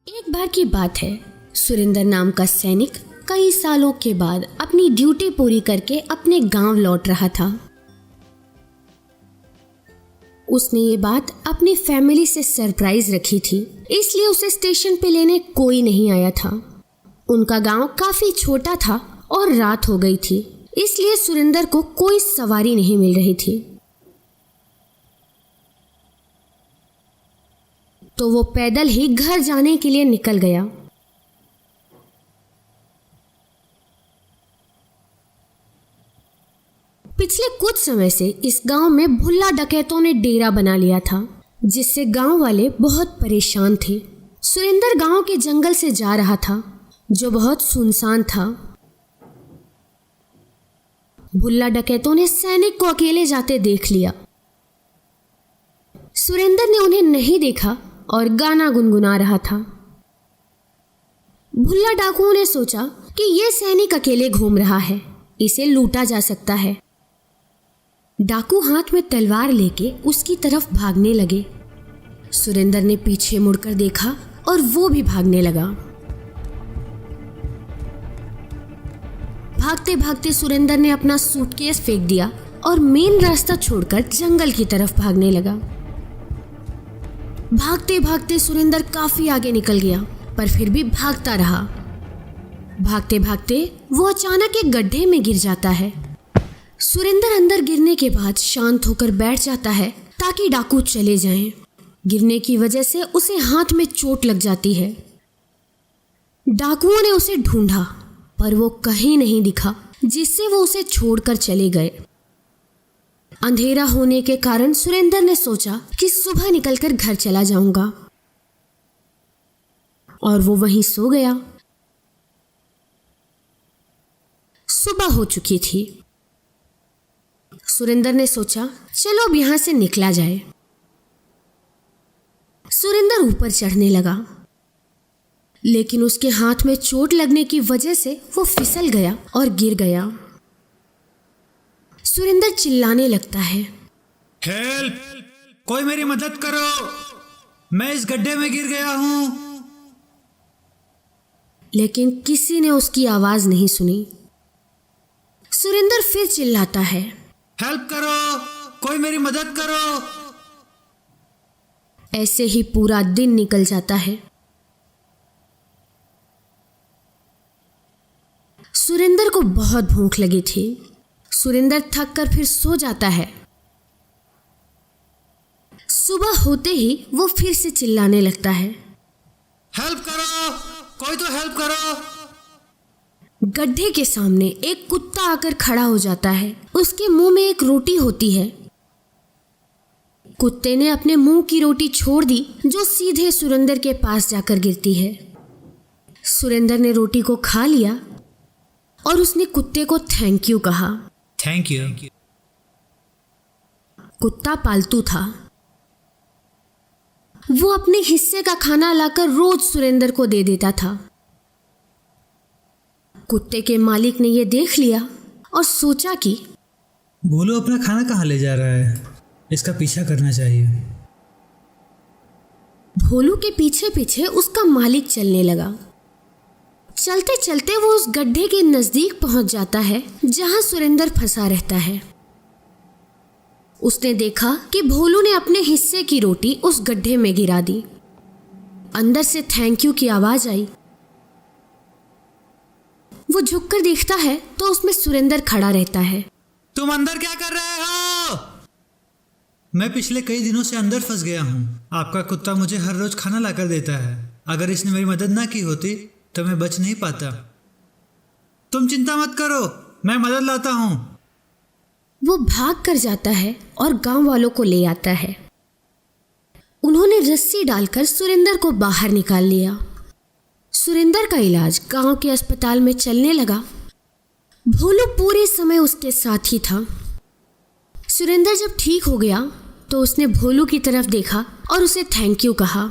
एक बार की बात है, सुरेंद्र नाम का सैनिक कई सालों के बाद अपनी ड्यूटी पूरी करके अपने गांव लौट रहा था। उसने ये बात अपनी फैमिली से सरप्राइज रखी थी, इसलिए उसे स्टेशन पे लेने कोई नहीं आया था। उनका गांव काफी छोटा था और रात हो गई थी, इसलिए सुरेंद्र को कोई सवारी नहीं मिल रही थी। तो वो पैदल ही घर जाने के लिए निकल गया। पिछले कुछ समय से इस गांव में भुल्ला डकैतों ने डेरा बना लिया था, जिससे गांव वाले बहुत परेशान थे। सुरेंद्र गांव के जंगल से जा रहा था, जो बहुत सुनसान था। भुल्ला डकैतों ने सैनिक को अकेले जाते देख लिया। सुरेंद्र ने उन्हें नहीं देखा और गाना गुनगुना रहा था। भुल्ला डाकुओं ने सोचा कि यह सैनिक अकेले घूम रहा है, इसे लूटा जा सकता है। डाकू हाथ में तलवार लेके उसकी तरफ भागने लगे। सुरेंद्र ने पीछे मुड़कर देखा और वो भी भागने लगा। भागते भागते सुरेंद्र ने अपना सूटकेस फेंक दिया और मेन रास्ता छोड़कर जंगल की तरफ भागने लगा। भागते भागते सुरेंद्र काफी आगे निकल गया, पर फिर भी भागता रहा। भागते भागते वो अचानक एक गड्ढे में गिर जाता है। सुरेंद्र अंदर गिरने के बाद शांत होकर बैठ जाता है ताकि डाकू चले जाएं। गिरने की वजह से उसे हाथ में चोट लग जाती है। डाकुओं ने उसे ढूंढा, पर वो कहीं नहीं दिखा, जिससे वो उसे छोड़कर चले गए। अंधेरा होने के कारण सुरेंद्र ने सोचा कि सुबह निकलकर घर चला जाऊंगा, और वो वहीं सो गया। सुबह हो चुकी थी। सुरेंद्र ने सोचा, चलो अब यहां से निकला जाए। सुरेंद्र ऊपर चढ़ने लगा, लेकिन उसके हाथ में चोट लगने की वजह से वो फिसल गया और गिर गया। सुरेंद्र चिल्लाने लगता है, हेल्प! कोई मेरी मदद करो, मैं इस गड्ढे में गिर गया हूं। लेकिन किसी ने उसकी आवाज नहीं सुनी। सुरेंद्र फिर चिल्लाता है, हेल्प करो, कोई मेरी मदद करो। ऐसे ही पूरा दिन निकल जाता है। सुरेंद्र को बहुत भूख लगी थी। सुरेंद्र थक कर फिर सो जाता है। सुबह होते ही वो फिर से चिल्लाने लगता है, हेल्प करो, कोई तो हेल्प करो। गड्ढे के सामने एक कुत्ता आकर खड़ा हो जाता है। उसके मुंह में एक रोटी होती है। कुत्ते ने अपने मुंह की रोटी छोड़ दी, जो सीधे सुरेंद्र के पास जाकर गिरती है। सुरेंद्र ने रोटी को खा लिया और उसने कुत्ते को थैंक यू कहा। Thank you. कुत्ता पालतू था। वो अपने हिस्से का खाना लाकर रोज सुरेंद्र को दे देता था। कुत्ते के मालिक ने यह देख लिया और सोचा कि भोलू अपना खाना कहाँ ले जा रहा है, इसका पीछा करना चाहिए। भोलू के पीछे पीछे उसका मालिक चलने लगा। चलते चलते वो उस गड्ढे के नजदीक पहुंच जाता है जहां सुरेंद्र फंसा रहता है। उसने देखा कि भोलू ने अपने हिस्से की रोटी उस गड्ढे में गिरा दी। अंदर से थैंक यू की आवाज आई। वो झुककर देखता है तो उसमें सुरेंद्र खड़ा रहता है। तुम अंदर क्या कर रहे हो? मैं पिछले कई दिनों से अंदर फंस गया हूँ। आपका कुत्ता मुझे हर रोज खाना लाकर देता है। अगर इसने मेरी मदद ना की होती तो मैं बच नहीं पाता। तुम चिंता मत करो, मैं मदद लाता हूँ। वो भाग कर जाता है और गांव वालों को ले आता है। उन्होंने रस्सी डालकर सुरेंद्र को बाहर निकाल लिया। सुरेंद्र का इलाज गांव के अस्पताल में चलने लगा। भोलू पूरे समय उसके साथ ही था। सुरेंद्र जब ठीक हो गया तो उसने भोलू की तरफ देखा और उसे थैंक यू कहा।